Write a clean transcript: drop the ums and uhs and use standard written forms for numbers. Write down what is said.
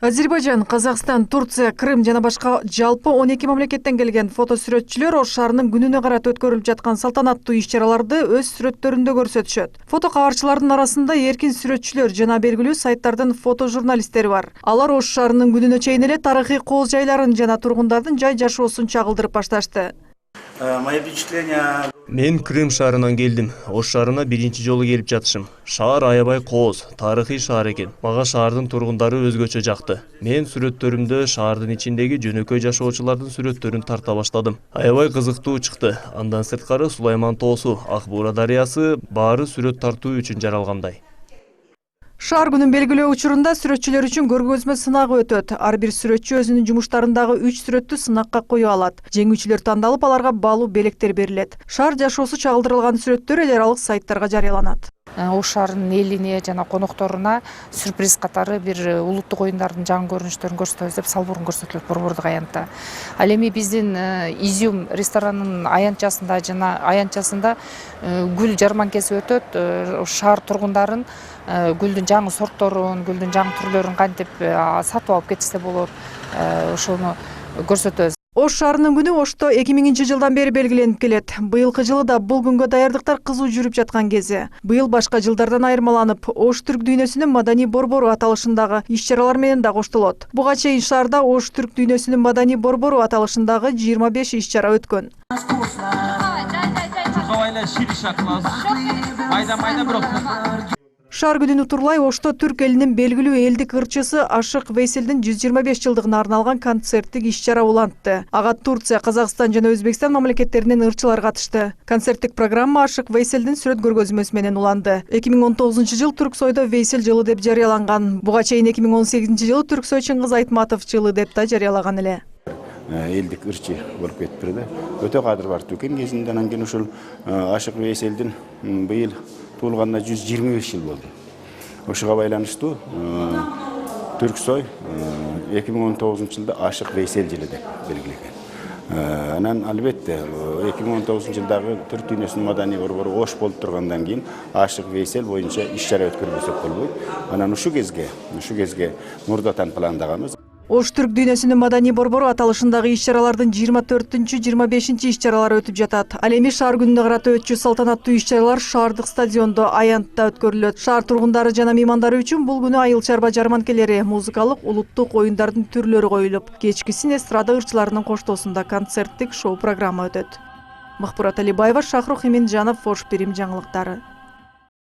Азербайжан, Казакстан, Турция, Крым жана башка жалпы 12 мамлекеттен келген фотосүрөтчүлөр Ош шаарынын күнүнө карата өткөрүлүп жаткан салтанаттуу иш-чараларды өз сүрөттөрүндө көрсөтүшөт. Фото кагарчылардын арасында эркин сүрөтчүлөр жана белгилүү сайттардын фотожурналисттери бар. Алар Ош шаарынын күнүнө чейин эле тарыхый кооз жайларын жана тургундардын жай жашоосун чагылдырып башташты. Мои впечатления. Мен Крым шаарынан келдим. Ош шаарына биринчи жолу келип жатышым. Шаар аябай кооз, тарыхый шаар экен. Мага шаардын тургундары өзгөчө жакты. Мен сүрөттөрүмдө шаардын ичиндеги жөнөкөй жашоочулардын сүрөттөрүн тарта баштадым. Аябай кызыктуу чыкты. Андан сырткары Сулайман тоосу, Ак Буура дарыясы баары сүрөт тартуу үчүн жаралгандай. Шаар күнүн белгилөө учурунда сүрөтчүлөр үчүн көргөзмө сынагы өтөт. Ар бир сүрөтчү өзүнүн жумуштарындагы 3 сүрөттү сынакка коё алат. Жеңүүчүлөр тандалып, аларга баалуу белектер берилет. Шаар жашоосу чагылдырылган сүрөттөр эл аралык сайттарга жарыяланат. Ош шаарынын элине жана конокторуна сюрприз катары бир улуттук оюндардын жаңы көрүнүштөрүн көрсөтөбүз деп салбурун көрсөтүлөт борбордук аянтта. Ал эми биздин Изюм ресторанынын аянтчасында гүл жарманкеси өтөт. Шаар тургундарын гүлдүн жаңы сортторун, гүлдүн жаңы түрлөрүн кантип сатып алып кетсе болот, ошону көрсөтөбүз. Ош шаарынын күнү Ошто 2000-жылдан бери белгиленип келет. Быйылкы жылы да бул күнгө даярдыктар кызуу жүрүп жаткан кези. Быйыл башка жылдардан айырмаланып, Ош түрк дүйнөсүнүн маданий борбору аталышындагы иш-чаралар менен да коштолот. Буга чейин шаарда Ош түрк дүйнөсүнүн маданий борбору аталышындагы 25 иш-чара өткөн. Шаар күнүн утурлай Ошто түрк элинин белгилүү элдик ырчысы Ашык Вейселдин 125 жылдыгына арналган концерттик иш-чара улантты. Ага Турция, Казакстан жана Өзбекстан мамлекеттеринин ырчылары катышты. Концерттик программа Ашык Вейселдин сүрөт көргөзмөсү менен уланды. 2019-жылы Түрксойдо Вейсел жылы деп жарыяланган. Буга чейин 2018-жылы Түрксой Чыңгыз Айтматов жылы деп да жарыялаган эле. Элдик ырчы болуп кетиптир да. Өтө кадыр бар төкен кезинде, анан кийин ушул Ашык Вейселдин быйыл туулганына 125 жыл болду. Ошого байланыштуу Түрксой 2019-жылда Ашык Вейсел жылы деп белгилеген. Анан албетте 2019-жылдагы түрк дүйнөсүнүн маданий борбору Ош болуп тургандан кийин Ашык Вейсел боюнча иш-чара өткөрүлсөк болбойт. Анан ушу кезге мурдатан пландаганбыз. Ош түрк дүйнөсүнүн маданий борбору аталышындагы иш-чаралардын 24-25 иш-чаралары өтүп жатат. Ал эми шаар күнүнө карата өтчү салтанаттуу иш-чаралар шаардык стадиондо аянтта өткөрүлөт. Шаар тургундары жана меймандары үчүн бул күнү айыл чарба жарманкелери, музыкалык улуттук оюндардын түрлөрү коюлуп, кечкисин эстрада ырчыларынын коштоосунда концерттик шоу программа өтөт. Махпурат Алибаева, Шахрух Эминжанов, Ош Бирим жаңылыктары.